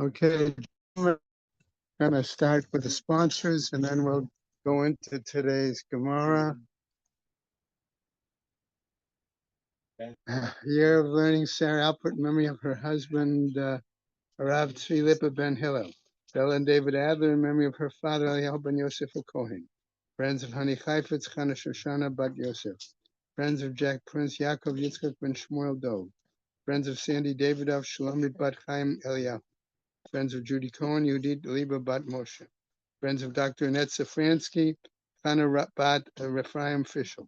Okay, we're going to start with the sponsors and then we'll go into today's Gemara. Year of learning, Sarah Alpert, in memory of her husband, Rav Tzvi Lipa ben Hillel. Bella and David Adler, in memory of her father, Eliyahu ben Yosef Kohen. Friends of Hani Chaifetz, Chana Shoshana bat Yosef. Friends of Jack Prince, Yaakov Yitzchak ben Shmuel Dov. Friends of Sandy Davidoff, Shalomit bat Chaim Eliyahu. Friends of Judy Cohen, Yudit Liba bat Moshe. Friends of Dr. Annette Safransky, Chana bat Ephraim Fischel.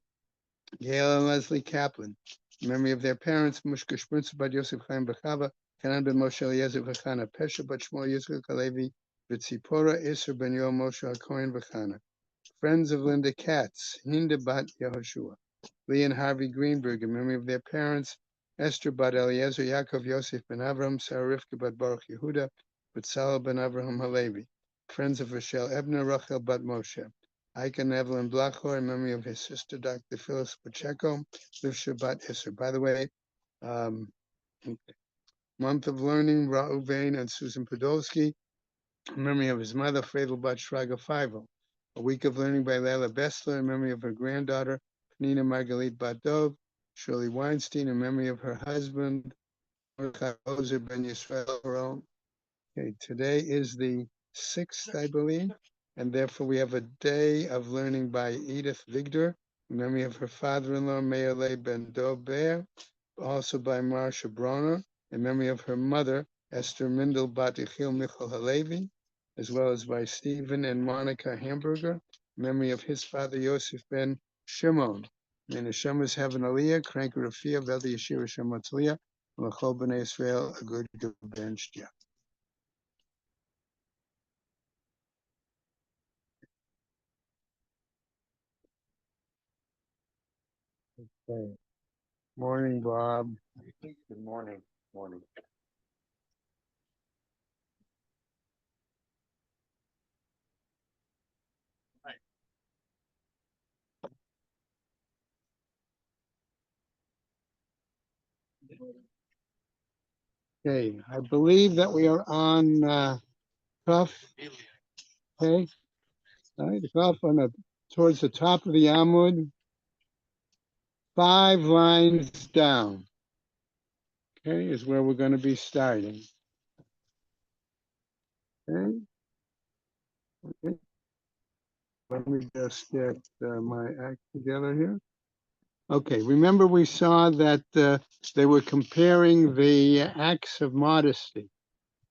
Gail and Leslie Kaplan, in memory of their parents, Mushka Shprinz bat Yosef Chaim Bechava, Kanan ben Moshe Eliezer V'chana, Pesha bat Shmuel Yitzchak Halevi, V'tzipora Isser ben Yoel Moshe HaKohen V'chana. Friends of Linda Katz, Hinda bat Yehoshua. Lee and Harvey Greenberg, in memory of their parents, Esther bat Eliezer, Yaakov Yosef ben Avram, Sarah Rivka bat Baruch Yehuda, B'tzalel ben Avraham Halevi. Friends of Rochelle Ebner, Rachel bat Moshe. Icon Evelyn Blachor, in memory of his sister, Dr. Phyllis Pacheco, Liv Shabbat Isser. By the way, month of learning, Reuven and Susan Podolsky, in memory of his mother, Fredel Bat Shraga Feivel. A week of learning by Leila Bessler, in memory of her granddaughter, Penina Margalit Bat Dov. Shirley Weinstein, in memory of her husband, Mordechai Ozer Ben Yisrael. Okay, today is the 6th, I believe, and therefore we have a day of learning by Edith Vigdor, in memory of her father-in-law, Meir Le Ben Dov Bear, also by Marsha Bronner, in memory of her mother, Esther Mindel Bat Yechiel Michal Halevi, as well as by Stephen and Monica Hamburger, in memory of his father, Yosef Ben Shimon. May the Shemas have an Aliyah, Krank Rafia, Veli Yeshua Shematzliah, and L'chol B'nai Israel, a good bench. Okay. Morning, Bob. Good morning. Morning. Okay, I believe that we are on Kuf. Okay, all right, Kuf on towards the top of the Amud, 5 lines down. Okay, is where we're going to be starting. Okay. Okay. Let me just get my act together here. Okay, remember we saw that they were comparing the acts of modesty,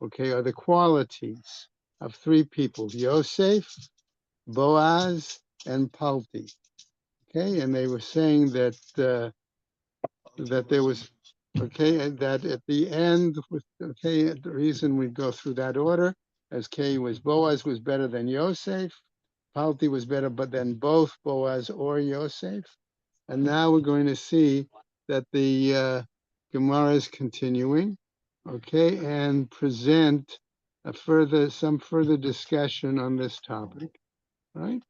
okay, or the qualities of 3 people, Yosef, Boaz, and Palti. Okay, and they were saying that that there was, okay, that at the end, okay, the reason we go through that order, as K was Boaz was better than Yosef, Palti was better, but then both Boaz or Yosef. And now we're going to see that the Gemara is continuing, okay, and present some further discussion on this topic, right?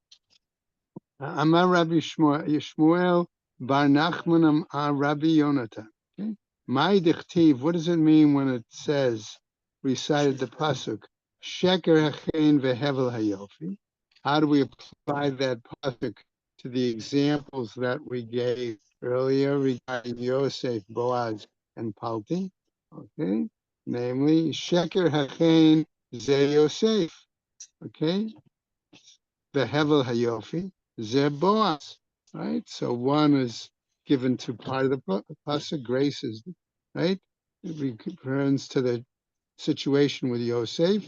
Amar Rabbi Shmuel Bar Nachman Rabbi Yonatan. Okay, my dichtiv. What does it mean when it says recited the pasuk Sheker Hachein VeHevel Hayofi? How do we apply that pasuk to the examples that we gave earlier regarding Yosef, Boaz, and Palti? Okay, namely Sheker Hachein Ze Yosef. Okay, VeHevel Hayofi. Boaz, right? So one is given to part of the pasuk. Grace is, right? It returns to the situation with Yosef.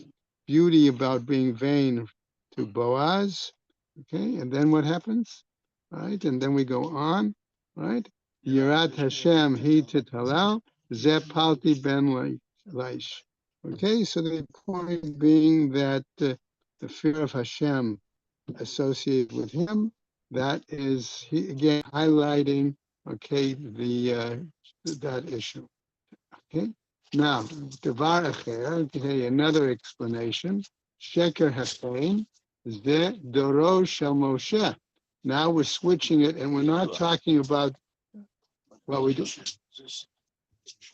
Beauty about being vain to Boaz. Okay, and then what happens? Right, and then we go on. Right, Yirat Hashem he titalal ze palti ben leish. Okay, so the point being that the fear of Hashem associated with him, that is he again highlighting, okay, the that issue. Okay, now devar acher, okay, another explanation. Sheker hachein ze doro shel Moshe. Now we're switching it, and we're not talking about what we do.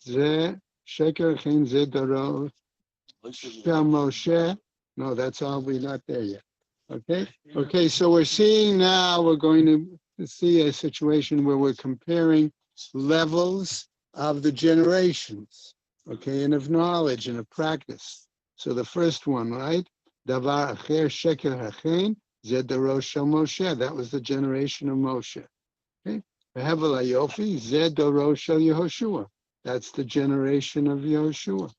Ze Sheker chen zedaro shel Moshe. No, that's all. We're not there yet. Okay. Okay. So we're seeing now. We're going to see a situation where we're comparing levels of the generations. Okay, and of knowledge and of practice. So the first one, right? Davar acher sheker hachen zedaro shel Moshe. That was the generation of Moshe. Okay. Hevel hayofi zedaro shel Yehoshua. That's the generation of Yehoshua.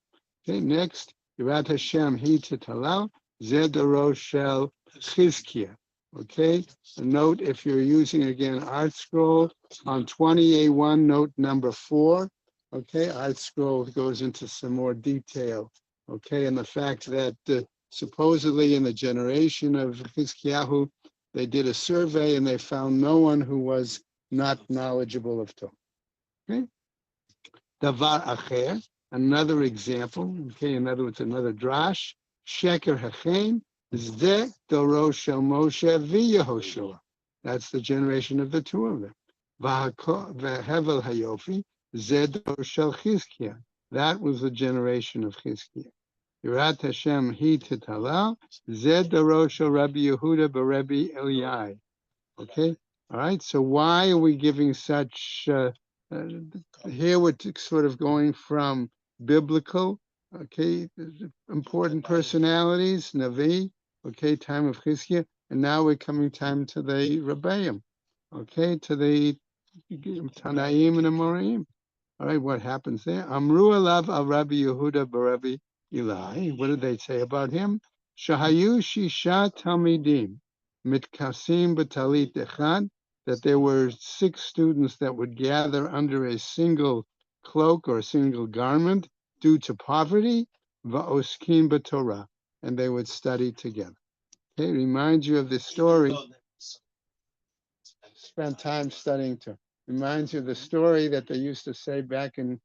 Okay, next, Yirat Hashem hi titalal, zedaro shel Chizkiah. Okay, a note if you're using again Art Scroll on 20A1, note number 4. Okay, Art Scroll goes into some more detail. Okay, and the fact that supposedly in the generation of Chizkiyahu, they did a survey and they found no one who was not knowledgeable of Torah. Okay. Davar acher, another example. Okay, in other words, another drash. Sheker hachem, zeh doro shel Moshe v'Yehoshua. That's the generation of the two of them. V'hevel hayofi, zeh doro shel Chizkiah. That was the generation of Chizkiah. Yirat Hashem hi titalal, zeh doro shel Rabbi Yehuda b'Rebbe Eliai. Okay, all right. So why are we giving such? Here we're sort of going from biblical, okay, important personalities, Navi, okay, time of Chizkiah, and now we're coming time to the Rebbeim, okay, to the Tanaim and Amoraim. All right, what happens there? Amru alav al Rabbi Yehuda b'Rabbi Eli. What did they say about him? Shahayu shisha talmidim mitkasim b'talit echad. That there were 6 students that would gather under a single cloak or a single garment due to poverty. Va'oskim b'Torah, and they would study together. Okay, remind you of this story. Spend time studying to. Reminds you of the story that they used to say back in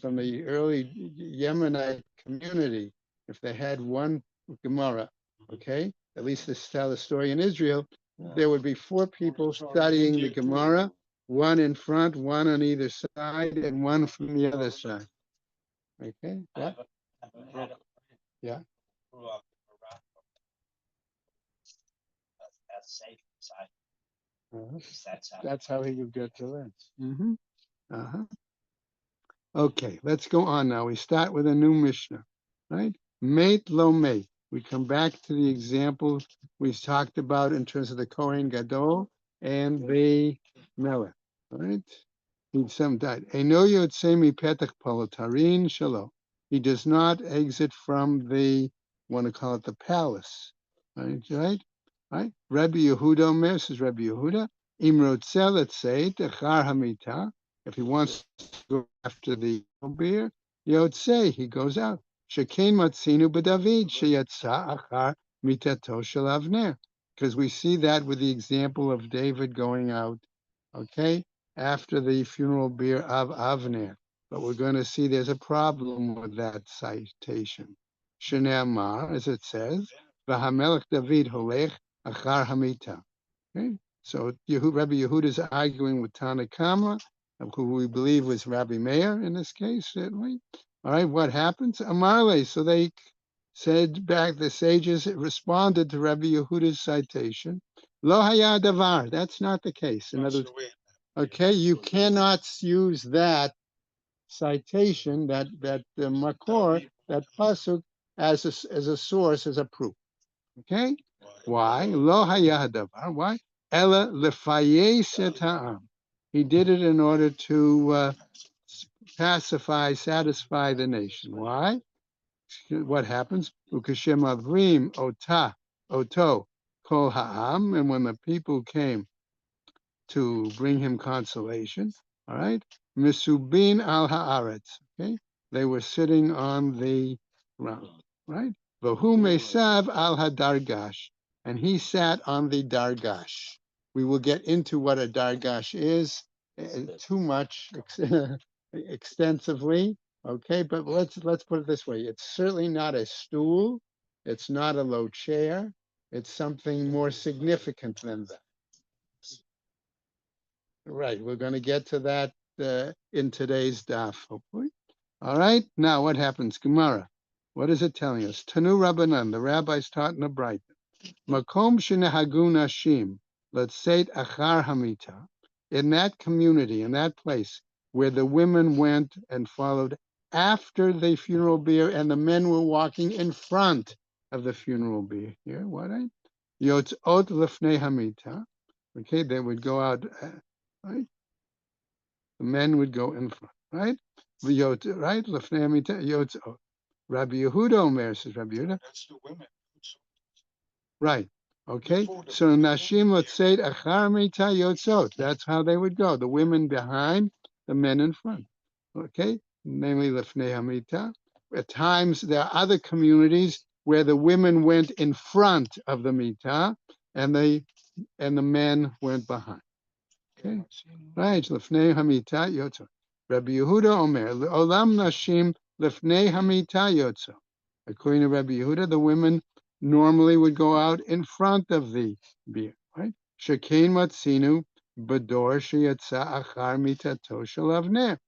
from the early Yemenite community. If they had one Gemara, okay, at least this tell the story in Israel, there would be 4 people studying the Gemara, one in front, one on either side, and one from the other side. Okay, what? Yeah. Uh-huh. That's how he would get to learn. Mm-hmm. Uh-huh. Okay, let's go on now. We start with a new Mishnah, right? Mate lo mate. We come back to the example we talked about in terms of the Kohen Gadol and the Melech, right? Some died. Eno yotzei mi petach polotarin shalo. He does not exit from the, want to call it the palace, right? Right? Rabbi Yehuda Omer, says Rabbi Yehuda, im rotzeh letzeit echar hamita. If he wants to go after the beer, yotzei, he goes out. Shekein matzinu b'David sheyatza achar mitato shel Avner. Because we see that with the example of David going out, okay, after the funeral bier of Avner. But we're going to see there's a problem with that citation. Shnei Amar, as it says, v'hamelech David holech achar hamita. Okay, so Rabbi Yehuda is arguing with Tanakama, who we believe was Rabbi Meir in this case, certainly. All right, what happens? Amarle, so they said back, the sages responded to Rabbi Yehuda's citation. Lo haya davar, that's not the case. In other words, okay, you cannot use that citation, that makor, that pasuk, as a source, as a proof. Okay, why? Lo haya davar. Why? Ella lefayes et ha'am. He did it in order to satisfy the nation. Why? What happens? Ukashem avrim oto kol ha'am, and when the people came to bring him consolation, all right, misubin al haaretz, okay, they were sitting on the ground, right? Vahu mesav al hadargash, and he sat on the dargash. We will get into what a dargash is too much extensively, okay, but let's put it this way. It's certainly not a stool, it's not a low chair, it's something more significant than that. Right, we're going to get to that in today's daf, hopefully. All right, now what happens? Gemara. What is it telling us? Tanu Rabbanan, the rabbis taught in the Bright. Makom shenehagu nashim, let's say achar hamita. In that community, in that place where the women went and followed after the funeral bier and the men were walking in front of the funeral bier. Here, what? Yotzot lefnei hamita. Okay, they would go out, right? The men would go in front, right? Right? Lefnei hamita, yotzot. Rabbi Yehuda Omer says, Rabbi Yehuda. That's the women. Right. Okay. So Nashim Lotzeit Achar Mita Yotzot. That's how they would go. The women behind, the men in front. Okay. Namely Lefnei Hamita. At times there are other communities where the women went in front of the Mita and the men went behind. Okay. Right. Lefnei Hamita Yotzot. Rabbi Yehuda Omer, Olam Nashim Lefnei Hamita Yotzot. According to Rabbi Yehuda, the women normally would go out in front of the bier, right? Shekain matzinu bador sheyatsa achar mitato shel Avner.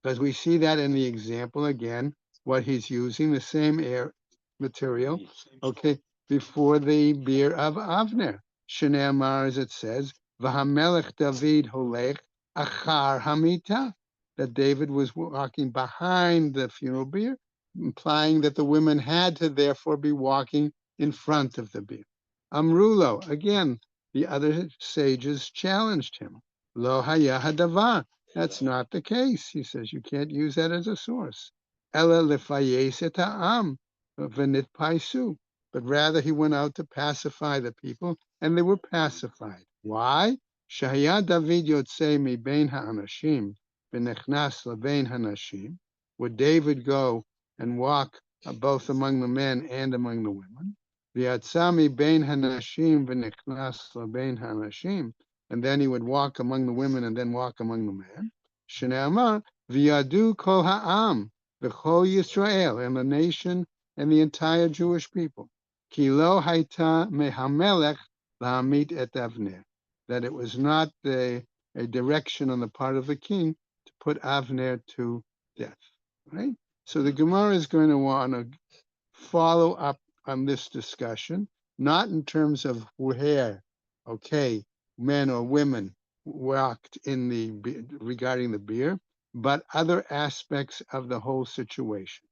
Because we see that in the example again, what he's using, the same air material, okay, before the bier of Avner. Shnei Amar, as it says, V'hamelech David holech achar hamita, that David was walking behind the funeral bier, implying that the women had to therefore be walking in front of the bier. Amrulo, again, the other sages challenged him. Lo haya hadavar. That's not the case. He says you can't use that as a source. Ela lefayes et ha'am v'nit paisu. But rather he went out to pacify the people, and they were pacified. Why? Shahaya David yotzei mi bein ha'anashim v'nechnas lebein hanashim. Would David go and walk both among the men and among the women? V'yatza mi bein hanashim v'nechnas lebein hanashim. And then he would walk among the women and then walk among the men. Shnei Amar v'yadu kol ha'am v'chol Yisrael, and the nation and the entire Jewish people. Ki lo haita mehamelech la'amit et Avner, that it was not a direction on the part of the king to put Avner to death. Right? So the Gemara is going to want to follow up on this discussion, not in terms of where, okay, men or women walked in regarding the bier, but other aspects of the whole situation.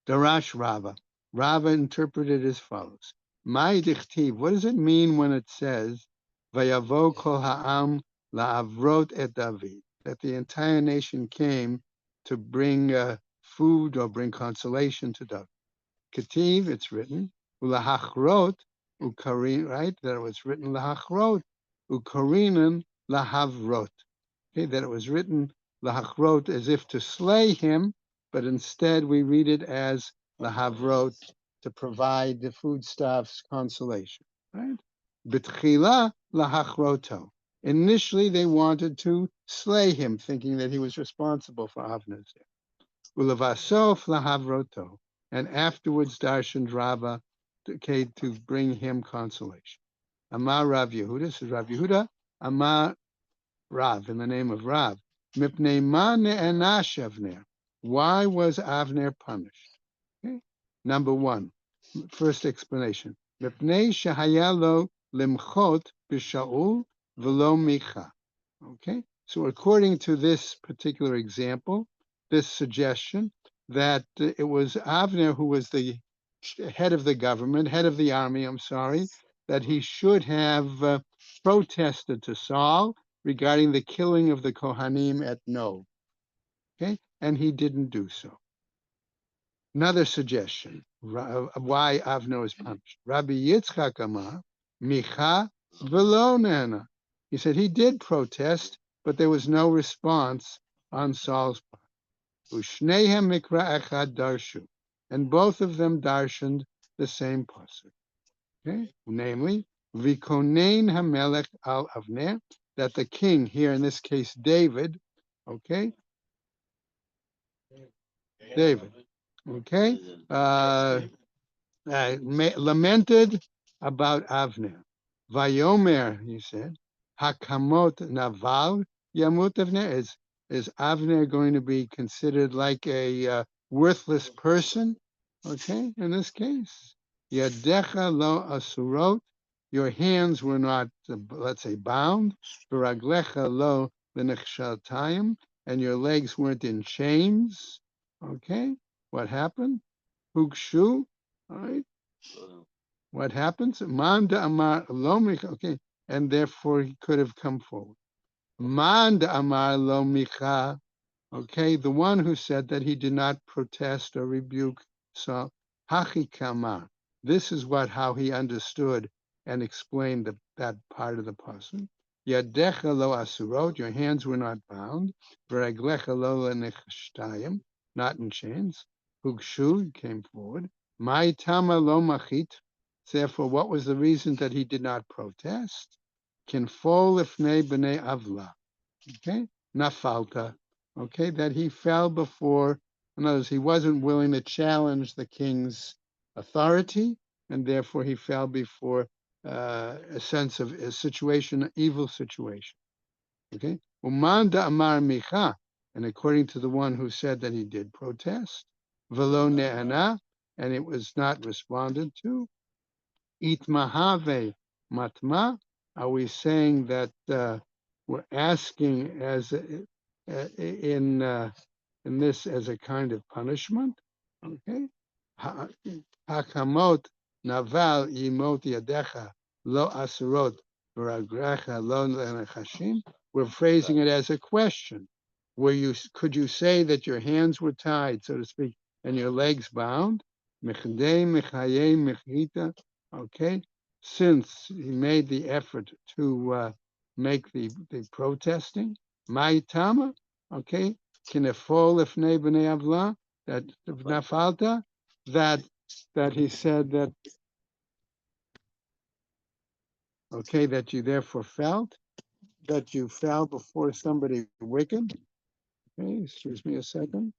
Darash Rava. Rava interpreted as follows. Mai dichtiv. What does it mean when it says, Vayavo kol ha'am la'avrot et David, that the entire nation came to bring food or bring consolation to David? Ketiv, it's written, ulahachrot, ukarin, right? That it was written lahachrot, ukarinan lahavrot. Okay, that it was written lahachrot as if to slay him, but instead we read it as lahavrot, to provide the foodstuffs, consolation, right? B'tchila lahachroto. Initially, they wanted to slay him, thinking that he was responsible for Avner's death. Ulavasof lahavroto. And afterwards, Darshan Rava came to bring him consolation. Amar Rav Yehuda, says Rav Yehuda, Amar Rav, in the name of Rav. Mipnei ma ne'anash Avner. Why was Avner punished? Okay. Number one, first explanation. Mipnei shehaya lo limchot b'Shaul v'lo Micha. Okay. So according to this particular example, this suggestion, that it was Avner who was the head of the government, head of the army, that he should have protested to Saul regarding the killing of the Kohanim at Nob. Okay, and he didn't do so. Another suggestion why Avner was punished. Rabbi Yitzchak Amar, Micha v'lo nena. He said he did protest, but there was no response on Saul's part. Ushnehem mikra echad darshu, and both of them darshaned the same pasuk. Okay, namely, vikonein hamelech al Avner, that the king here in this case David, okay, David, okay, lamented about Avner. Vayomer, he said, hakamot naval yamut Avner, is is Avner going to be considered like a worthless person? Okay, in this case, Yadecha lo asurot, your hands were not, let's say, bound. V'raglecha lo v'nechshaltayim, and your legs weren't in chains. Okay, what happened? Hugshu, all right. What happens? Manda amar lomich, okay, and therefore he could have come forward. Manda amar lomicha, okay, the one who said that he did not protest or rebuke Saul. Hachi kamar. This is how he understood and explained that part of the pasuk. Yadecha lo asurot, your hands were not bound. V'raglecha lo lenechshtayim, not in chains. Hugshu came forward. Mai tama lo machit. Therefore, what was the reason that he did not protest? Kinfol lifnei b'nei avla. Okay, nafalta. Okay, that he fell before. In other words, he wasn't willing to challenge the king's authority, and therefore he fell before a sense of a situation, an evil situation. Okay, umanda amar micha, and according to the one who said that he did protest, velo ne'ana, and it was not responded to. Itmahave matma. Are we saying that we're asking as in this as a kind of punishment? Okay. Hakamot naval yimot yadecha lo asurot v'ragrecha lo lenechashim. We're phrasing it as a question. Could you say that your hands were tied, so to speak, and your legs bound? Mechdei mechaye mechita. Okay, since he made the effort to make the protesting, Maitama, okay, kinefol ifnei b'nei avla, that nafalta, that he said that, okay, that you therefore felt that you fell before somebody wicked. Okay, excuse me a second.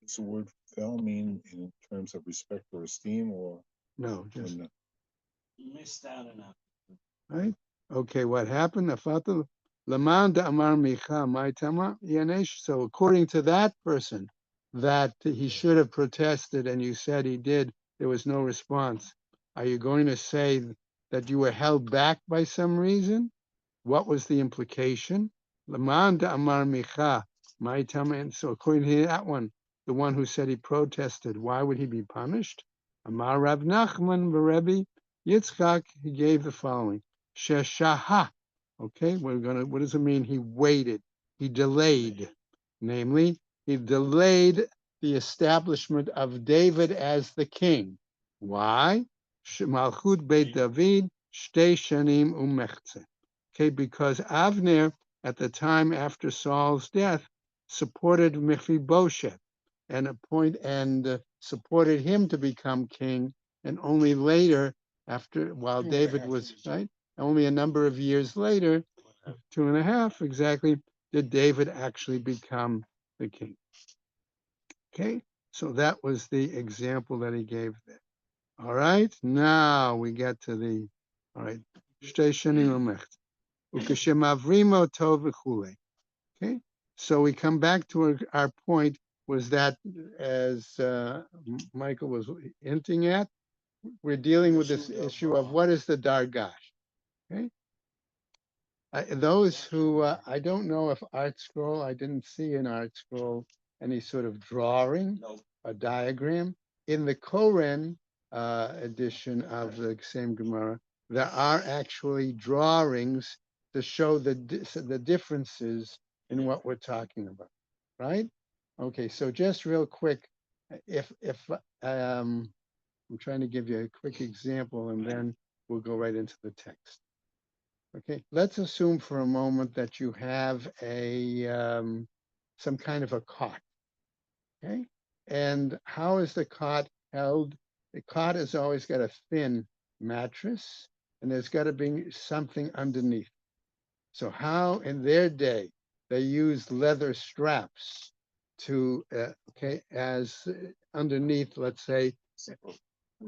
Does the word fell mean in terms of respect or esteem, or No, just no? You missed out enough. right. Okay, what happened? Afatul Laman da Amar Micha Maitama Yanesh. So according to that person, that he should have protested, and you said he did, there was no response. Are you going to say that you were held back by some reason? What was the implication? Laman da Amar Micha Maitama. And so according to that one, the one who said he protested, why would he be punished? Amar Rav Nachman Berebi Yitzchak, he gave the following. Sheshaha. Okay, what does it mean? He waited. He delayed. Namely, he delayed the establishment of David as the king. Why? Malchut Beit David, Shtei Shanim Umechze. Okay, because Avner, at the time after Saul's death, supported Mephibosheth and supported him to become king, and only later, while David was right, only a number of years later, 2.5 exactly, did David actually become the king. Okay, so that was the example that he gave there. All right, now we get to the, all right, okay, so we come back to our point, was that, as Michael was hinting at, we're dealing with this issue of what is the dargash. Okay, those who I don't know if Art Scroll, I didn't see in Art Scroll any sort of drawing, a diagram. In the Koren edition of the same Gemara, there are actually drawings to show the differences in what we're talking about, right? Okay, so just real quick, if I'm trying to give you a quick example, and then we'll go right into the text. Okay, let's assume for a moment that you have some kind of a cot. Okay, and how is the cot held? The cot has always got a thin mattress, and there's got to be something underneath. So how in their day they used leather straps to okay, as underneath, let's say,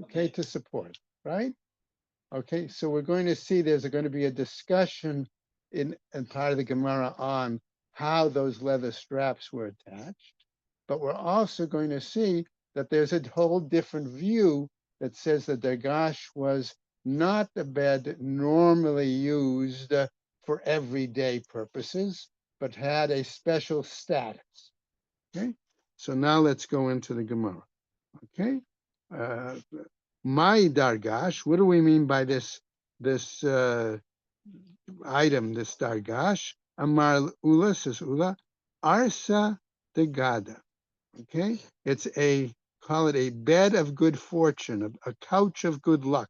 okay, to support. right? Okay, so we're going to see there's going to be a discussion in part of the Gemara on how those leather straps were attached. But we're also going to see that there's a whole different view that says that Dargash was not a bed normally used for everyday purposes, but had a special status. Okay, so now let's go into the Gemara. Okay, my Dargash. What do we mean by this item? This Dargash. Amar Ula, says Ula, Arsa de Gada. Okay, it's call it a bed of good fortune, a couch of good luck.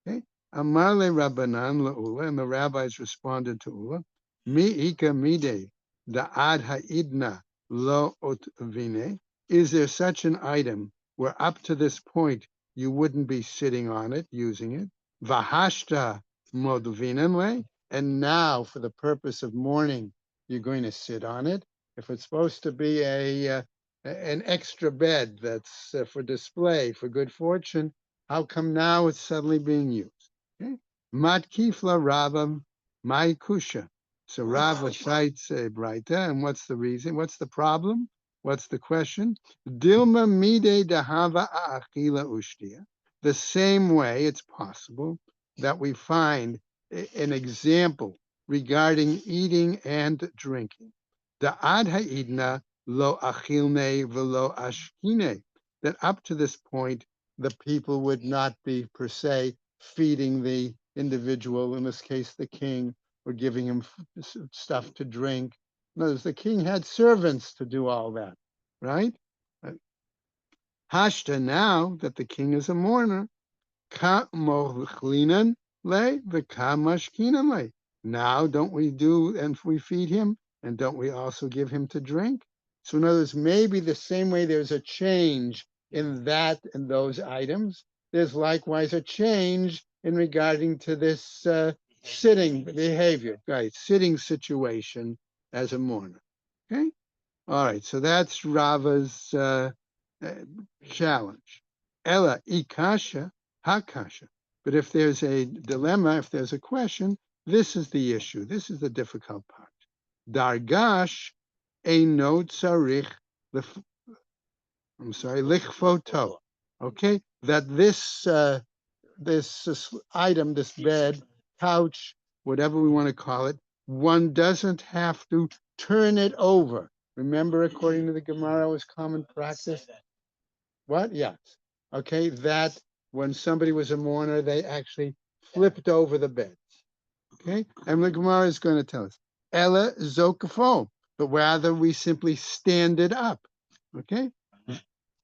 Okay, Amar le Rabbanan Ula, and the rabbis responded to Ula, Mi ika mide da ad ha'idna lo otvine. Is there such an item where up to this point you wouldn't be sitting on it, using it? Vahashta modvinenle, and now for the purpose of mourning, you're going to sit on it. If it's supposed to be an extra bed that's for display, for good fortune, how come now it's suddenly being used? Okay. Matkifla Rava my kusha. So Rava cites a Braita, and what's the reason? What's the problem? What's the question? Dilma mide dahava achila ushtia. The same way it's possible that we find an example regarding eating and drinking. The ad ha'idna lo achilne velo ashkine. That up to this point, the people would not be per se feeding the individual, in this case the king, or giving him stuff to drink. In other words, the king had servants to do all that, right? Hashta, now that the king is a mourner, ka mochlinan le v'ka mashkinan le. Now don't we do, and we feed him, and don't we also give him to drink? So in other words, maybe the same way there's a change in that and those items, there's likewise a change in regarding to this sitting behavior, right? Sitting situation as a mourner. Okay. All right. So that's Rava's challenge. Ella ikasha hakasha. But if there's a dilemma, if there's a question, this is the issue. This is the difficult part. Dargash eino tzarich. I'm sorry, lichfoto. Okay, that this item, this bed, couch, whatever we want to call it, one doesn't have to turn it over. Remember, according to the Gemara, it was common practice. What? Yes. Okay, that when somebody was a mourner, they actually flipped over the beds. Okay, and the Gemara is going to tell us, Ella zokafo, but rather we simply stand it up. Okay.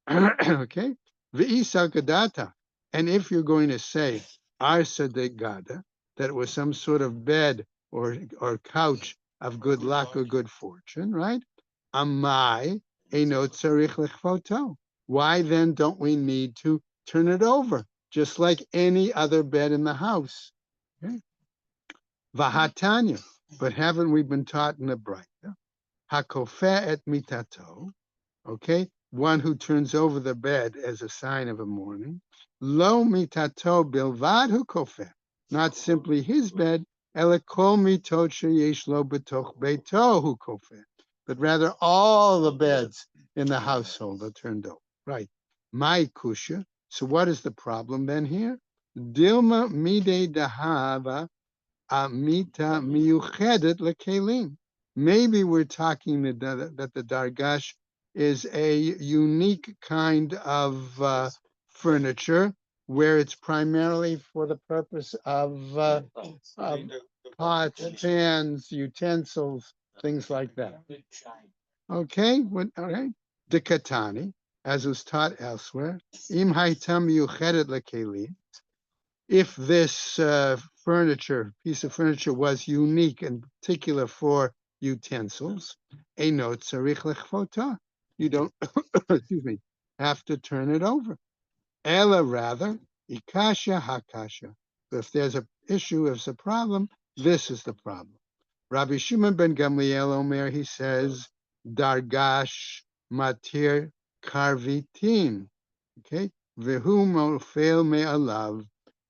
Okay, v'isa gadata, and if you're going to say arsa de gada, that it was some sort of bed or couch of good luck or good fortune, right? Amai eino tzarich lechfoto. Why then don't we need to turn it over, just like any other bed in the house? Okay. Vahatanya, but haven't we been taught in the Braita? Hakofeh et mitato. Okay, one who turns over the bed as a sign of a mourning. Lo mitato bilvad hu kofeh, not simply his bed, ela kol mitot sheyesh lo betoch beito hu kofeh, but rather all the beds in the household are turned over. Right. My kusha. So what is the problem then here? Dilma mide dahava amita miyuchedet lekelim. Maybe we're talking that the dargash is a unique kind of furniture where it's primarily for the purpose of pots, pans, utensils, things like that. Okay, all right. Dikatani, as was taught elsewhere, im haitam yuchedet lekeli. If this piece of furniture was unique and particular for utensils, eino tzarich lechfota. You don't, excuse me, have to turn it over. Ella rather, ikasha hakasha. But if there's an issue, if it's a problem, this is the problem. Rabbi Shimon ben Gamliel Omer, he says, dargash matir karvitin. Okay, vehu mofel me'alav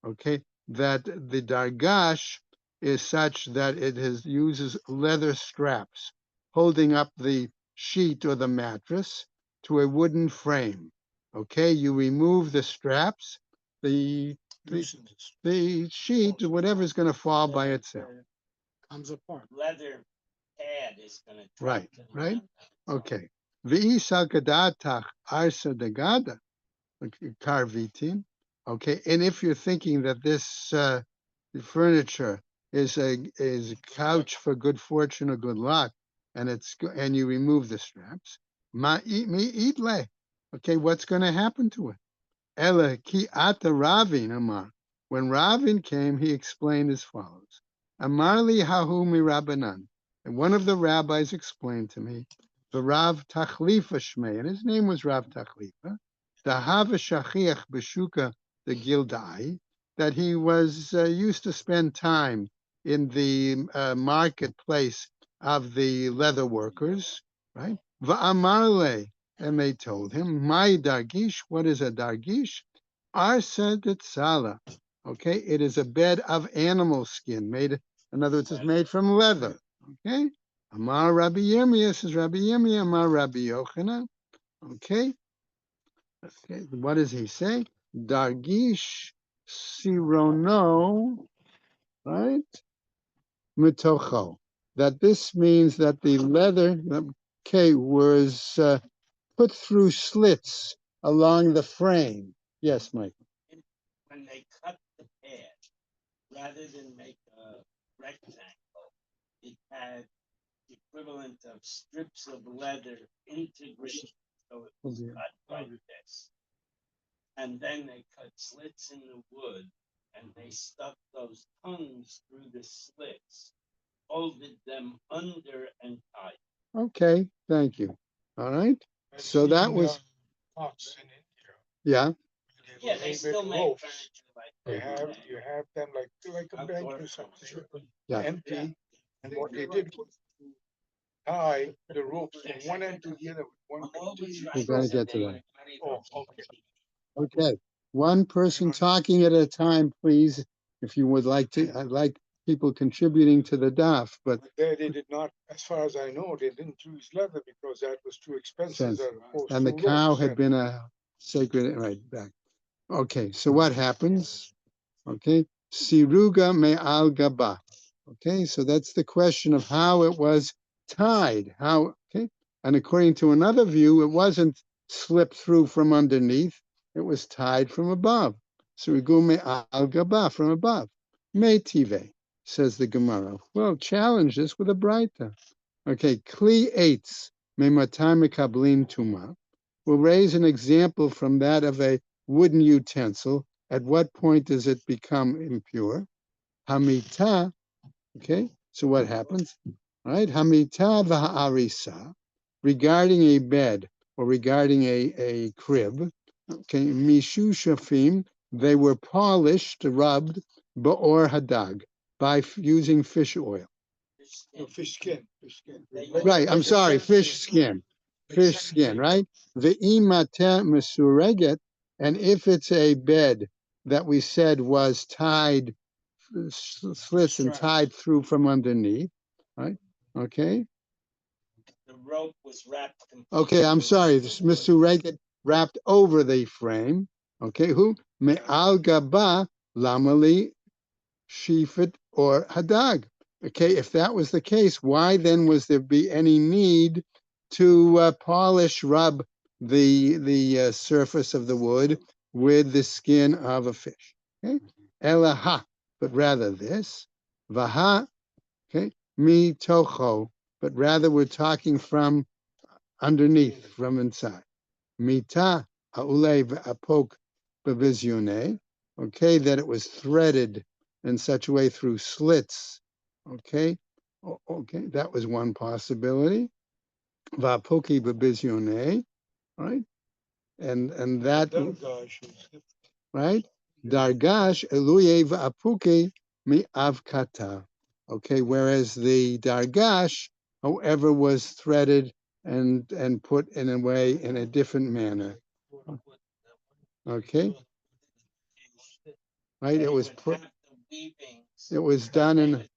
okay, that the dargash is such that uses leather straps holding up the sheet or the mattress to a wooden frame. Okay, you remove the straps, the the sheet or whatever is going to fall by itself. Comes apart. Leather pad is gonna. Right, right. Okay. V'isa gadatach arsa degada karvitin. Okay, and if you're thinking that this furniture is a couch for good fortune or good luck, and you remove the straps, ma mi itle. Okay, what's going to happen to it? Ella ki ata Ravin Amar. When Ravin came, he explained as follows: Amarli hahu mi Rabbanan. And one of the rabbis explained to me, the Rav Tachlifa Shmei, and his name was Rav Tachlifa, the Hava Shachiach Beshuka the Gildai, that he was used to spend time in the marketplace of the leather workers, right? Va'amarle, and they told him, my dargish, what is a dargish? Arsa sala. Okay, it is a bed of animal skin, made, in other words, it's made from leather. Okay, Amar Rabbi Yirmiyah says Rabbi Yirmiyah, Amar Rabbi Yochanan. Okay, okay, what does he say? Dargish sirono, right? Mitocho. That this means that the leather, okay, was put through slits along the frame. Yes, Mike. When they cut the pad, rather than make a rectangle, it had the equivalent of strips of leather integrated. So it was cut like this. And then they cut slits in the wood and they stuck those tongues through the slits, folded them under and tied. Okay, thank you. All right. So that was, Pots in India. yeah, Yeah, they made still with make ropes. furniture like You that. have you have them like a bench or something, yeah. empty, and what they did was tie the ropes from one end to the other with one continuous We're going to rope. get to that. Oh, okay. Okay. One person talking at a time, please. If you would like to, I'd like people contributing to the DAF, but But there they did not, as far as I know, they didn't use leather because that was too expensive sense. as opposed And the to cow ropes. had been a sacred, right back. Okay. So what happens? Okay. Siruga me al gaba. Okay. So that's the question of how it was tied. How, okay. And according to another view, it wasn't slipped through from underneath, it was tied from above. Siruga me al gaba, from above. Me tive, says the Gemara. Well, challenge this with a Braita. Okay. Kli eitz me matar mekablin tuma. We'll raise an example from that of a wooden utensil. At what point does it become impure? Hamita, okay, so what happens? All right, Hamita v'ha'arisa, regarding a bed or regarding a crib, okay, mishu shafim, they were polished, rubbed, ba'or hadag, by using fish oil. No, fish skin. Fish skin. Right, I'm sorry, fish skin. Fish skin, right? The imate mesureget, and if it's a bed that we said was tied, slits and tied through from underneath, right? Okay. The rope was wrapped completely. Okay, I'm sorry, this mesureget wrapped over the frame. Okay, who? Me al gaba lamali shifit or hadag. Okay, if that was the case, why then was there be any need to polish, rub the surface of the wood with the skin of a fish? Okay, elaha, but rather this, vaha, okay, mi tocho, but rather we're talking from underneath, from inside. Mita haule apok bevizione, okay, that it was threaded in such a way through slits, okay, okay, that was one possibility. Vapoki bevizione, right, and that, right, dargash eluye vapuke mi avkata, okay, whereas the dargash, however, was threaded and put in a way in a different manner. Okay. right? They It was would put, have the weavings, it was but done they in, would be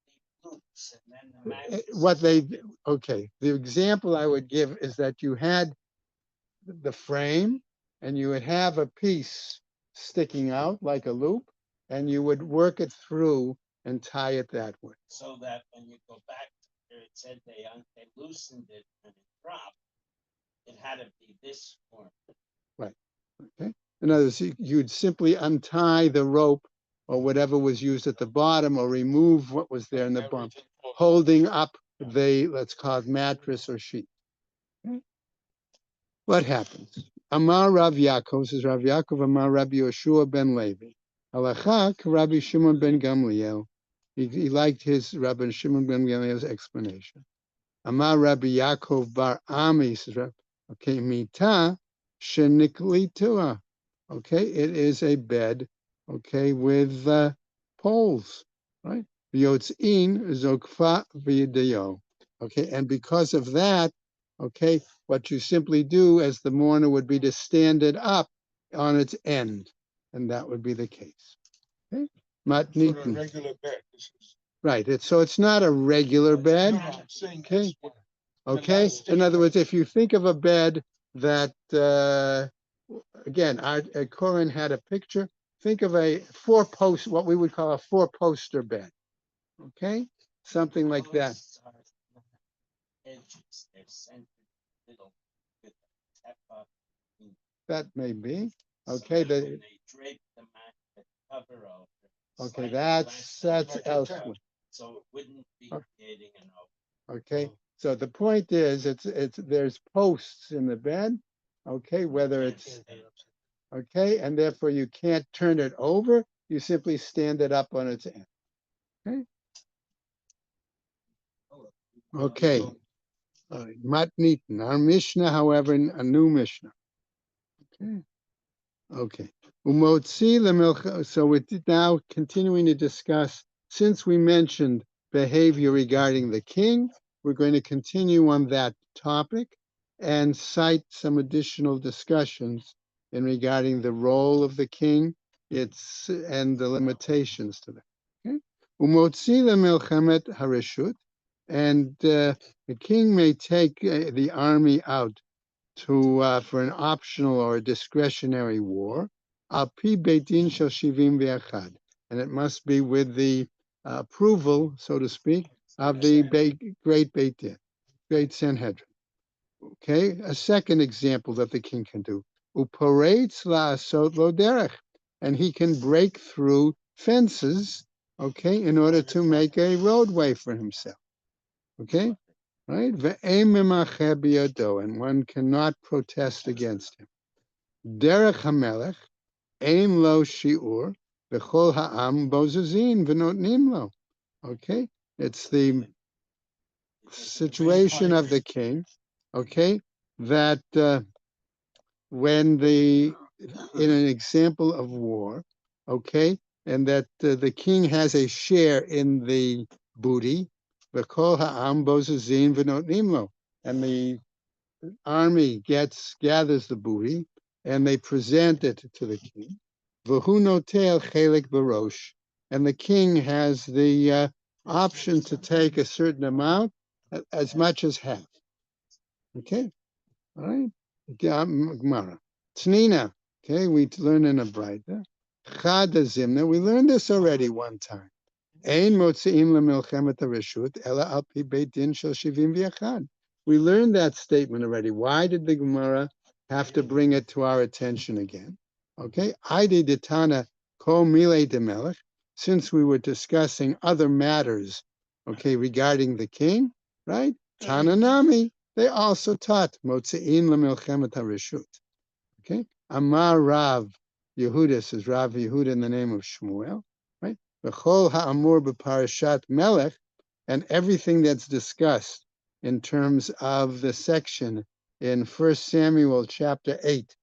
loops, and then the mattress what would they, okay, the example I would give is that you had the frame and you would have a piece sticking out like a loop, and you would work it through and tie it that way. so that when you go back to where it said they loosened it and it dropped, it had to be this form. Right. Okay. In other words, you'd simply untie the rope or whatever was used at the bottom, or remove what was there in the bump, Everything falls holding up the, let's call it, mattress or sheet. Okay. What happens? Amar Rav Yaakov, says Rav Yaakov, Amar Rabbi Yoshua ben Levi. Halacha Rabbi Shimon ben Gamliel. He liked his Rabbi Shimon ben Gamliel's explanation. Amar Rabbi Yaakov bar Ami, says, okay, mita sheniklitua. Okay, it is a bed, okay, with poles, right? V'yotzin zokfa v'yidayo. Okay, and because of that, okay, what you simply do as the mourner would be to stand it up on its end, and that would be the case. Okay, for a matnitin. regular bed. This is, Right. So it's not a regular bed. no, I'm saying Okay. this one. Okay. In other words, if you think of a bed that, again, our Corin had a picture. Think of a four-post, what we would call a four-poster bed. Okay, something like that. Posts are edges, they're centered middle with a tap up. That may be. So Okay. that when The, they drape the mat, the cover over. okay. slightly That's less than elsewhere. so it wouldn't be Oh. creating an open. Okay. So the point is, it's there's posts in the bed. Okay, whether it's okay, and therefore you can't turn it over. You simply stand it up on its end. Okay. Okay. Matnitin. Our Mishnah, however, a new Mishnah. Okay. Okay. Umotzi lemilcha. So we're now continuing to discuss, since we mentioned behavior regarding the king, we're going to continue on that topic and cite some additional discussions in regarding the role of the king, its and the limitations to that. Okay. Umotzi lemilchemet hareshut, and the king may take the army out to for an optional or a discretionary war. Al pi beit din shel shivim ve'achad, and it must be with the approval, so to speak, of the great Beit Din, great Sanhedrin. Okay, a second example that the king can do: uparetz la'asot lo derech, and he can break through fences, okay, in order to make a roadway for himself. Okay, right? And one cannot protest against him. Derech hamelech, ein lo shiur, v'chol ha'am bozazin v'notnim lo. Okay, it's the situation of the king. Okay, that when in an example of war, okay, and that the king has a share in the booty, v'chol ha'am bozazin v'notnim lo, and the army gathers the booty and they present it to the king. V'hu notel chelik barosh, and the king has the option to take a certain amount, as much as half. Okay, all right. Gemara. Tnina. Okay, we learn in a brayta. Chada zimna. We learned this already one time. Ein motziim lemilchemet hareshut ela al pi beit din shel shivim v'yachad. We learned that statement already. Why did the Gemara have to bring it to our attention again? Okay, Ide detana ko mile de melech. Since we were discussing other matters, okay, regarding the king, right? Tananami, they also taught motziim lemilchemet hareshut. Okay, Amar Rav Yehuda, says Rav Yehuda in the name of Shmuel, right? V'chol ha'amur b'parashat Melech, and everything that's discussed in terms of the section in 1 Samuel chapter 8,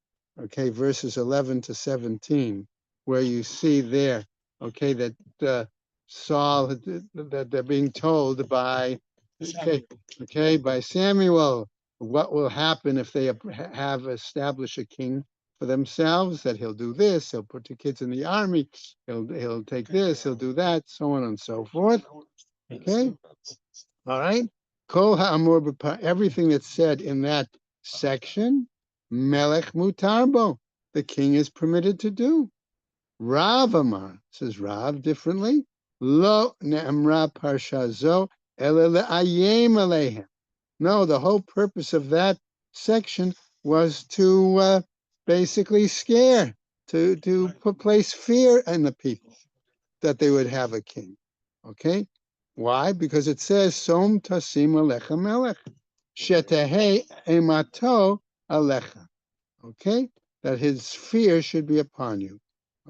okay, verses 11 to 17, where you see there, okay, that Saul, that they're being told by, by Samuel, what will happen if they have established a king, for themselves, that he'll do this, he'll put the kids in the army, he'll take this, he'll do that, so on and so forth. Okay, all right. Kol ha'amur b'par, everything that's said in that section, melech mutarbo, the king is permitted to do. Rav Amar, says Rav differently, lo ne'amra parsha zo ele le'ayem aleihem. No, the whole purpose of that section was to basically scare, to place fear in the people that they would have a king. Okay? Why? Because it says, Som tasim alecha melech, shetehe emato alecha. Okay? That his fear should be upon you.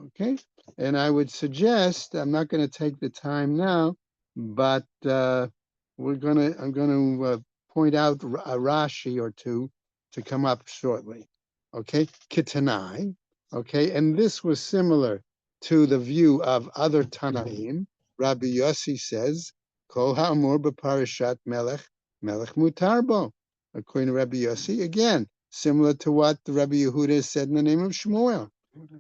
Okay? And I would suggest, I'm not going to take the time now, but I'm going to point out a Rashi or two to come up shortly. Okay? Kitanai. Okay? And this was similar to the view of other Tanaim. Rabbi Yossi says, Kol ha'amur b'parashat melech, melech mutarbo. According to Rabbi Yossi, again, similar to what the Rabbi Yehuda said in the name of Shmuel.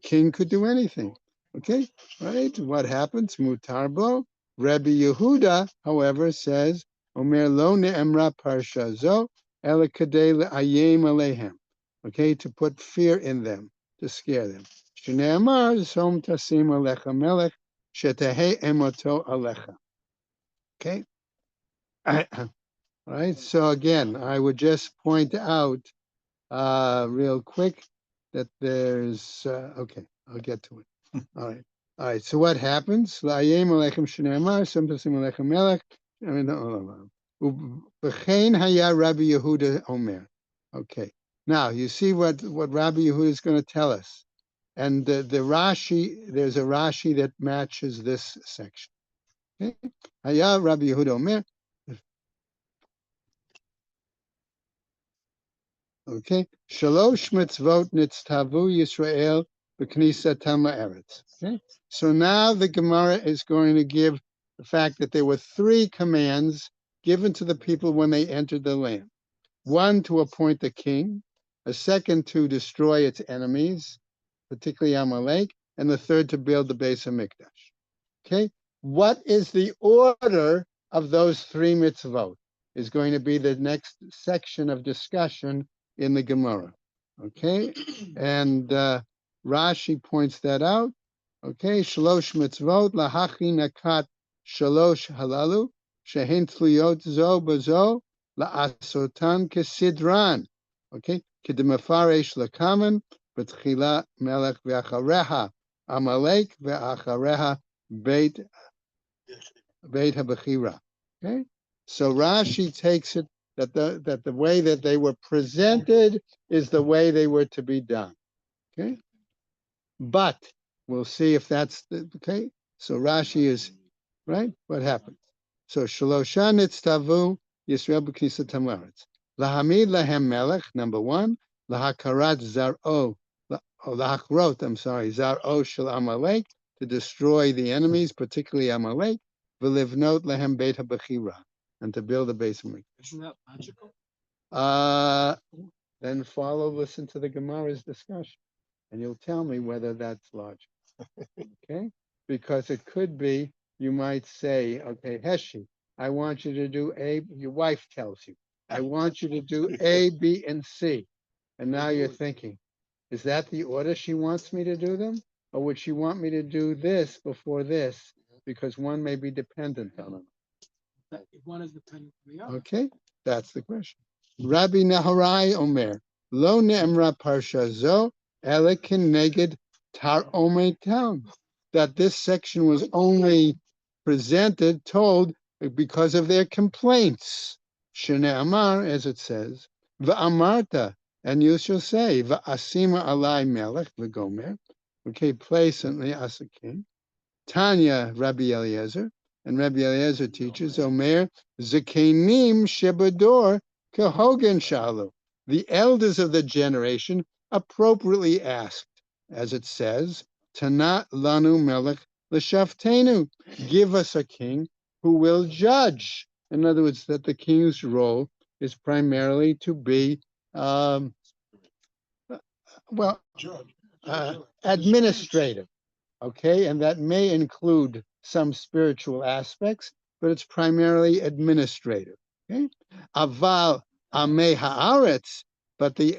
King could do anything. Okay, right? What happens? Mutarbo. Rabbi Yehuda, however, says, Omer lo ne'emra parsha zo, ela kadei le'ayem alehem. Okay, to put fear in them, to scare them. Shnei amar, som tasim alecha melech, shetehe emoto alecha. Okay? Right, so again, I would just point out real quick that there's okay, I'll get to it. All right. All right. So what happens? La'ayem alechem shneimar, somtasim alechem melech. V'chein haya Rabbi Yehuda omer. Okay. Now you see what Rabbi Yehuda is going to tell us, and the Rashi. There's a Rashi that matches this section. Okay. Haya Rabbi Yehuda omer. Okay, Shalosh mitzvot nitztavu Yisrael b'knisatam la'eretz. Okay, so now the Gemara is going to give the fact that there were 3 commands given to the people when they entered the land. One, to appoint the king. A second, to destroy its enemies, particularly Amalek. And the third, to build the base of Mikdash. Okay, what is the order of those 3 mitzvot? Is going to be the next section of discussion in the Gemara. Okay, and Rashi points that out. Okay, shalosh mitzvot lahachi nakat shalosh halalu shehen tluyot zo bazo la'asotan kesidran. Okay, kedemafaresh lakaman betchila melech ve'achareha Amalek ve'achareha beit habechira. Okay, so Rashi takes it that the way that they were presented is the way they were to be done. Okay, but we'll see if that's the okay. So Rashi is right. What happens? So Shalosha nitztavu Yisrael b'knisat hamaretz lahamid lahem melech, number 1, lahakarat zaro lahakrot. I'm sorry, zaro shel Amalek, to destroy the enemies, particularly Amalek. V'livnot lahem beit habechira, and to build a base of Mikdash. Isn't that magical? Then listen to the Gemara's discussion, and you'll tell me whether that's logical. Okay? Because it could be, you might say, okay, Heshi, I want you to do A, your wife tells you, I want you to do A, B, and C. And now you're thinking, is that the order she wants me to do them? Or would she want me to do this before this? Because one may be dependent on them. One is dependent on the other. Okay, that's the question. Rabbi Naharai Omer, Lo ne'emra parsha zo, ele keneged tar omer town. That this section was only told because of their complaints. Shene Amar, as it says, Va'amarta, and you shall say, Va'asima alai melech v'gomer. Okay, place in the Asakim. Tanya, Rabbi Eliezer, and Rabbi Eliezer teaches, Omer, Zekenim Shebador Kehogan Shalu. The elders of the generation appropriately asked, as it says, Tanat Lanu Melech L'Shaftenu, give us a king who will judge. In other words, that the king's role is primarily to be well, Judge. administrative. Okay, and that may include some spiritual aspects, but it's primarily administrative. Okay, aval amei haaretz, but the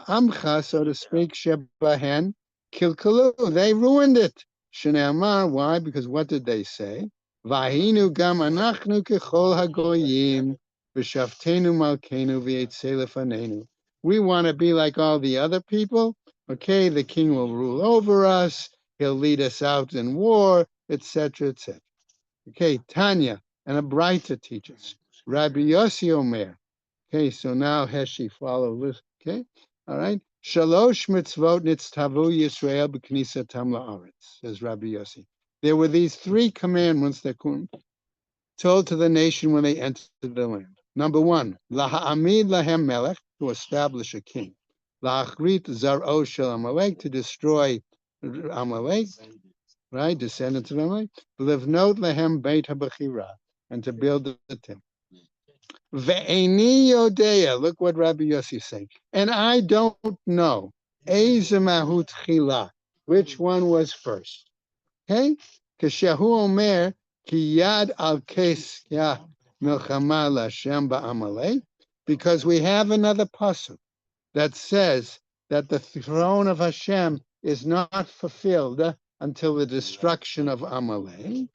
amcha, so to speak, shebahen kilkalu, they ruined it. Shneamar, why? Because what did they say? Vahinu gam anachnu kechol hagoyim v'shaftenu malkenu v'yetzei lefanenu. We want to be like all the other people. Okay, the king will rule over us. He'll lead us out in war, etc., etc. Okay, Tanya and a Braita teaches. Rabbi Yossi Omer. Okay, so now Heshi follow this. Okay, all right. Shalosh mitzvot nitztavu Yisrael b'knisatam la'aretz, says Rabbi Yossi. There were these 3 commandments that told to the nation when they entered the land. Number 1, laha'amid lahem melech, to establish a king. La'achrit zar'o shel Amalek, to destroy Amalek, right, descendants of Amalek. Livnot lahem beit habechira, and to build the temple. Ve'eni yodea, look what Rabbi Yossi is saying. And I don't know, ezemahu tchila, which one was first. Okay? Keshehu omer ki yad al kes ya milchama l'Hashem ba'amalek, because we have another pasuk that says that the throne of Hashem is not fulfilled until the destruction of Amalek,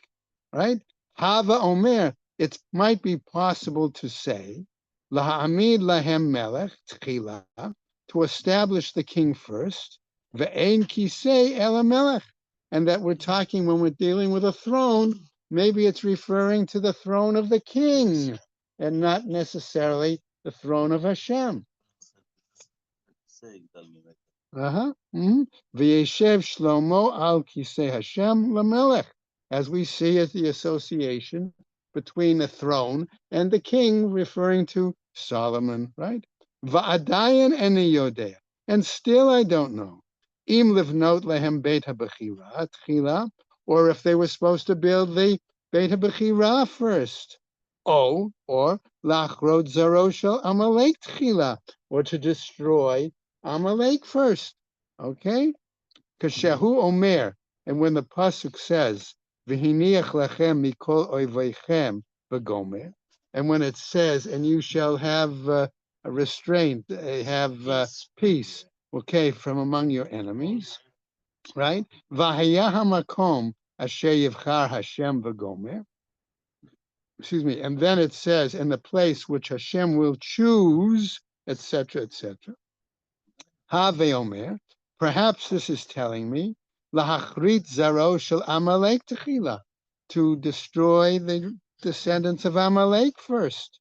right? Hava omer, it might be possible to say, laha'amid lahem melech tchila, to establish the king first, ve'ein kisei el melech, and that we're talking when we're dealing with a throne, maybe it's referring to the throne of the king and not necessarily the throne of Hashem. Uh-huh. V'yeshev Shlomo al kisei Hashem lamelech, as we see as the association between the throne and the king, referring to Solomon, right? Va'adayan eni yodea, and still I don't know. Im livnot lehem beit habechira tchila, or if they were supposed to build the beit habechira first. Or lachrod zaro shel Amalek tchila, or to destroy Amalek first. Okay? Kashehu omer, and when the pasuk says, "V'hiniach lechem mikol oivechem v'gomer," and when it says, "And you shall have a restraint, have peace," okay, from among your enemies, right? V'hayah hamakom asher yivchar Hashem v'gomer. Excuse me, and then it says, "In the place which Hashem will choose," etc., etc. Have omer, perhaps this is telling me, lahachrit zaro shel Amalek techila, to destroy the descendants of Amalek first.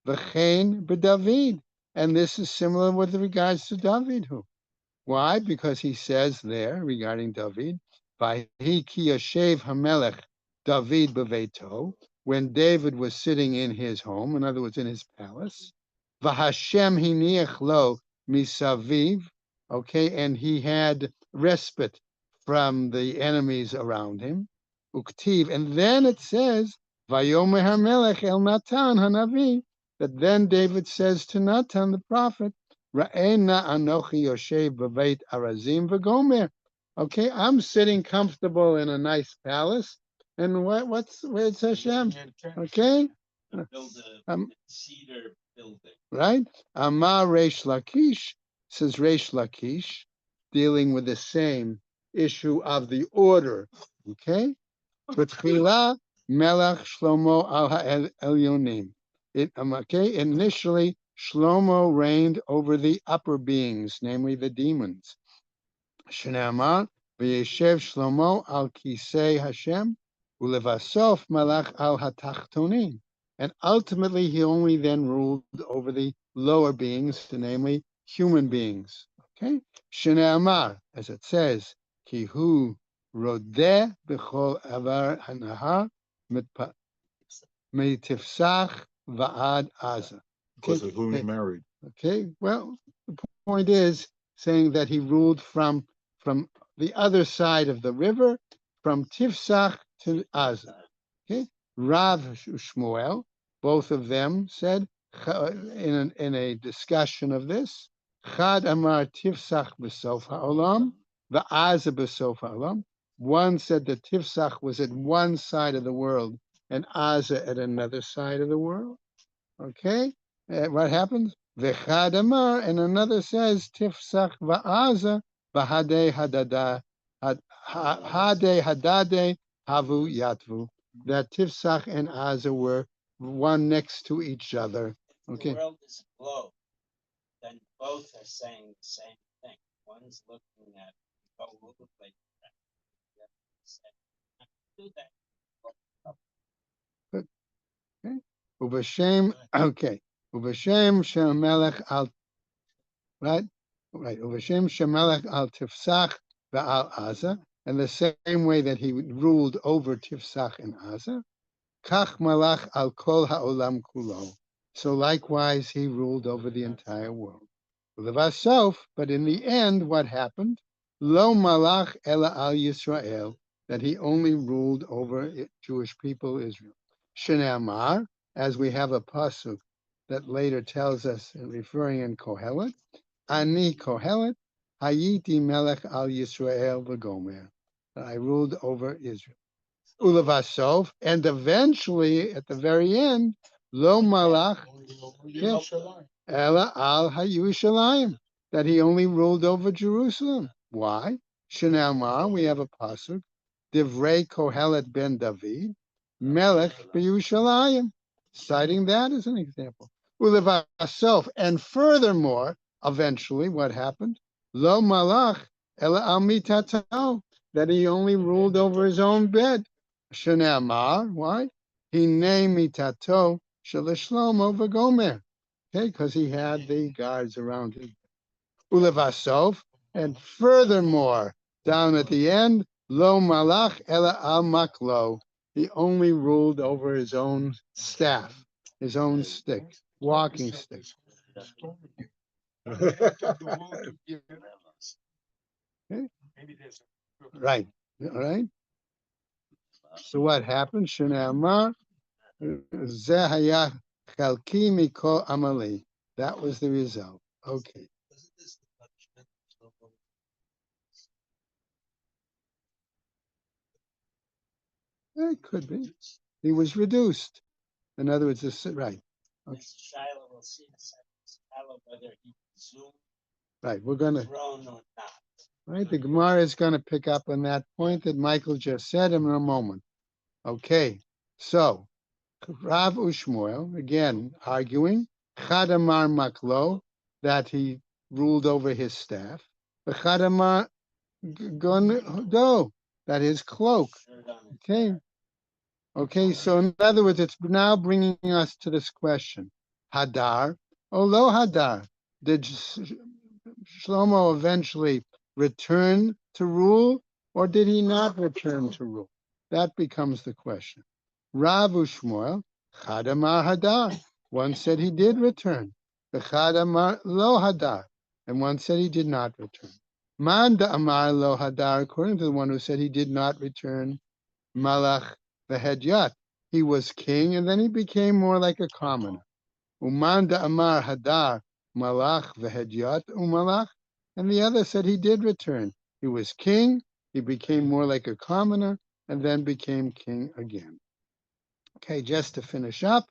V'chein b'David, and this is similar with regards to David. Why? Because he says there regarding David, "Vahi ki yashev hamelech David beveito," when David was sitting in his home, in other words, in his palace. V'Hashem hiniach lo misaviv, okay, and he had respite from the enemies around him. Uktiv, and then it says, "Vayomer hamelech el Natan hanavi," that then David says to Natan the prophet, "Ra'ena anochi yoshev b'veit arazim v'gomer." Okay, I'm sitting comfortable in a nice palace, and where's Hashem? Okay, Build a cedar building. right? Amar Reish Lakish, says Reish Lakish, dealing with the same issue of the order. Okay, B'tchila Melech Shlomo al ha'elyonim. Okay, initially Shlomo reigned over the upper beings, namely the demons. Shneamar v'yeshev Shlomo al kisei Hashem ulevasof Malach al hatachtonim. And ultimately, he only then ruled over the lower beings, namely human beings. Okay, Shneamar, as it says, Kihu rodeh b'chol avar hanahar mitifsach va'ad aza. Because of who he married. Okay, well, the point is saying that he ruled from the other side of the river, from Tifsach to Aza. Okay, Rav Shmuel, both of them said in a discussion of this, Chad Amar Tifsach B'Sof Ha'olam, Va'aza B'Sof Ha'olam. One said that Tifsach was at one side of the world and Aza at another side of the world. Okay, what happens? V'chad Amar, and another says Tifsach Va'aza B'Hadei Hadada Hadei Hadade Havu Yatvu. That Tifsach and Aza were one next to each other. The Okay. world is a globe. Then both are saying the same thing. One's looking at the whole place. The other is saying, do that. Okay. Ubashem, okay. Ubashem Shemelech al, right? Right. Ubashem Shemelech al Tifsach ve'al Aza. And the same way that he ruled over Tifsach and Aza. Kach malach al kol ha'olam kulo. So likewise, he ruled over the entire world. Levasof, but in the end, what happened? Lo malach ela al Yisrael, that he only ruled over Jewish people, Israel. Shene'amar, as we have a pasuk that later tells us, referring in Kohelet, Ani Kohelet, Hayiti melech al Yisrael v'gomer. I ruled over Israel. Ulavasov, and eventually, at the very end, Lo Malach Ela al Hayushalayim, that he only ruled over Jerusalem. Why? Shenamar, we have a pasuk, Divrei Kohelet ben David, Melech B'Yushalayim, citing that as an example. Ulavasov, and furthermore, eventually, what happened? Lo Malach Ela al Mitato, that he only ruled over his own bed. Shene'amar, why? Hinei mitato shalishlomo v'gomer. Okay, because he had the guards around him. Ulevasov, and furthermore, down at the end, lo malach ela al maklo. He only ruled over his own staff, his own stick, walking stick. Okay. Right, all right. So what happened? Shene'amar, zehaya chalki mikol amali. That was the result. Okay. It could be. He was reduced. In other words, right. Okay. Shiloh will see in a second. Shiloh whether he presumed Right. We're gonna. throne or not. Right. The Gemara is going to pick up on that point that Michael just said in a moment. Okay. So Rav Ushmuel again arguing Chadamar Maklo, that he ruled over his staff. The Chadamar Gondo, that his cloak. Okay. Okay, so in other words, it's now bringing us to this question. Hadar, or lo Hadar, did Shlomo eventually return to rule, or did he not return to rule? That becomes the question. Rav Ushmuel, Chadamar Hadar. One said he did return. The Chadamar lo Hadar. And one said he did not return. Manda Amar lo Hadar, according to the one who said he did not return, Malach V'Hedyat. He was king, and then he became more like a commoner. Umanda Amar Hadar Malach V'Hedyat Umalach. And the other said he did return. He was king, he became more like a commoner, and then became king again. Okay, just to finish up,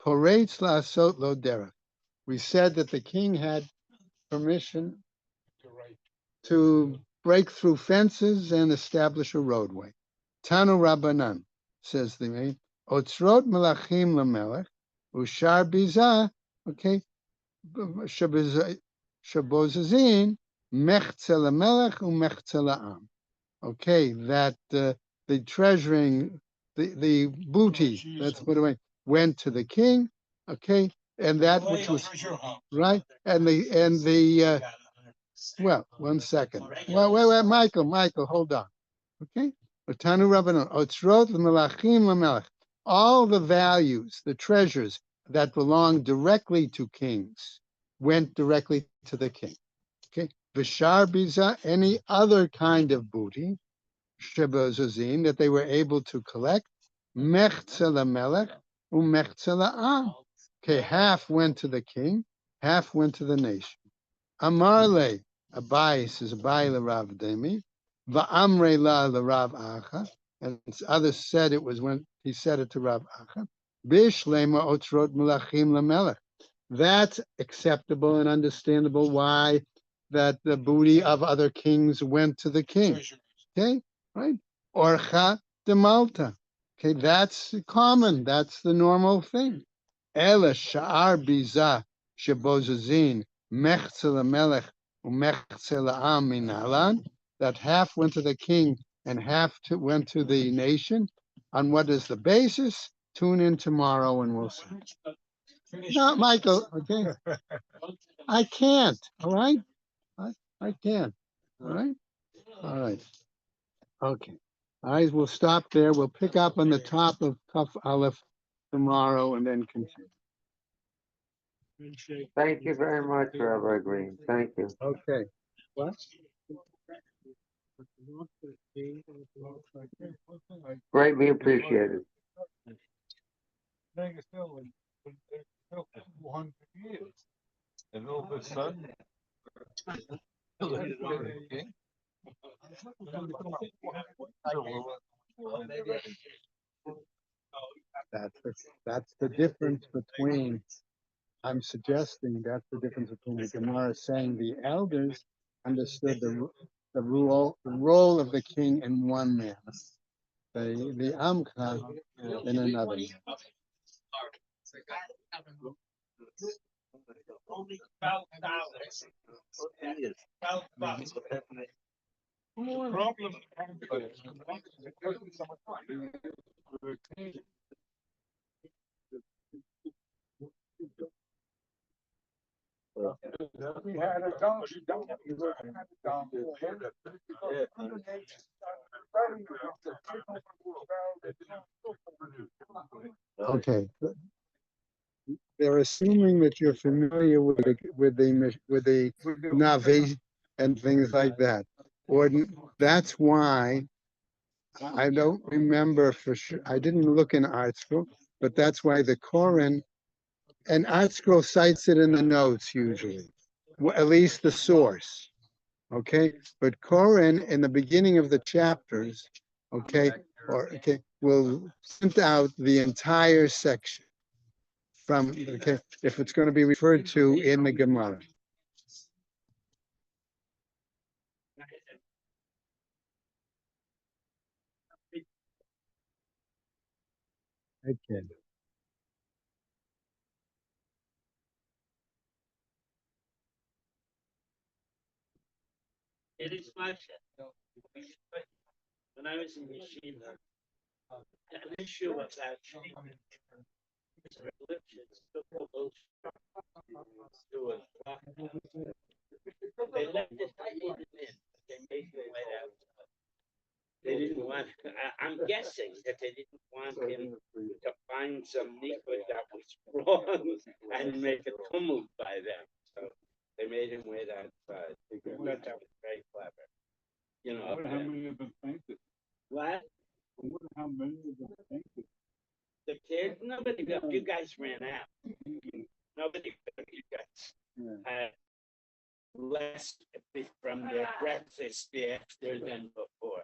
Poretz La'asot Lo Derech. We said that the king had permission to break through fences and establish a roadway. Tanu Rabbanan, says the name. Otzrot Melachim Lamelech, Ushar Biza, okay, Shabozazin, Mechze Lamelech, Umechze La'am. Okay, that the treasuring, the booty, let's put it away, went to the king, okay, and that which was, right, and the well, 1 second. Well, wait, Michael, hold on. Okay? Tanu Rabbanon, Otzrot Melachim Lamelech. All the values, the treasures that belong directly to kings went directly to the king. Okay? Vishar Biza, any other kind of booty, Shebozazin, that they were able to collect, Mechze Lamelech, Umechze La'am. Okay, half went to the king, half went to the nation. Amarle, Abai says Abai Rav Demi, Va'amre la Rav Acha, and others said it was when he said it to Rav Acha. Bishlema otrot melachim lamelech. That's acceptable and understandable why that the booty of other kings went to the king. Okay, right? Orcha de Malta. Okay, that's common. That's the normal thing. Ela sha'ar biza shebozazin mechzel melech umechzel am minalan. That half went to the king and half went to the nation. On what is the basis? Tune in tomorrow and we'll see. No, Michael. Okay, I can't. All right, I can't. All right, all right. Okay. All right, we'll stop there. We'll pick up on the top of Kaf Aleph tomorrow and then continue. Thank you very much, Rabbi Green. Thank you. Okay. What? Greatly appreciated. Thing is still for 400 years. And all of a sudden. That's the difference between, I'm suggesting that's the difference between the Gemara saying the elders understood the role of the king in one manner, the Amcha in another. Only $12. Problem. We had a Okay. They're assuming that you're familiar with the Navi and things like that. Or that's why I don't remember for sure. I didn't look in Art Scroll, but that's why the Koran and Art Scroll cites it in the notes usually, well, at least the source. Okay, but Koran in the beginning of the chapters, will print out the entire section from if it's going to be referred to in the Gemara. Okay. It is my when I was in yeshiva, an issue of that religions took the bullshit to a they left it in, they made their way out. They didn't want, I'm guessing that they didn't want him to find some nickwood that was wrong and make a tumult by them. So they made him wait outside. I thought that was very clever. You know, How many of them painted? what? How many of them painted? The kids, nobody, you guys ran out. Nobody, you guys had less from their breakfast after than before.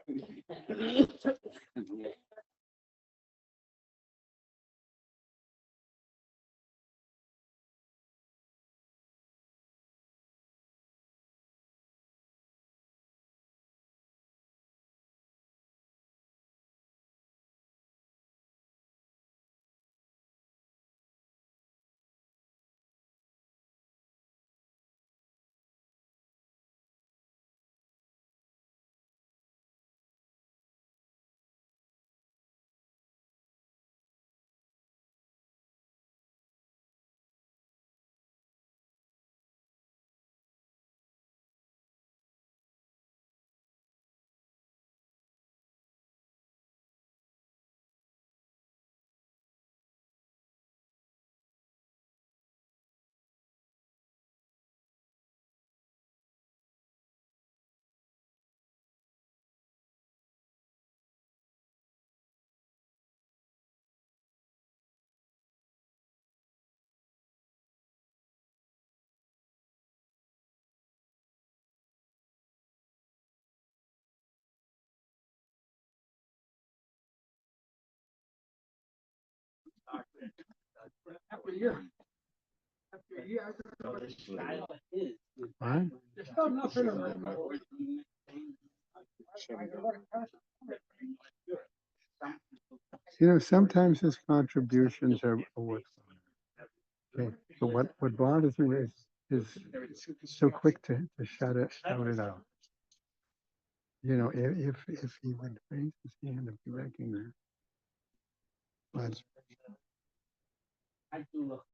After a year. After a year, I So the style of his is Right? there's still nothing in there. You know, sometimes his contributions are worth. Okay, but what bothers me is so quick to shout it out. You know, if he would raise his hand and be recognized. But I do look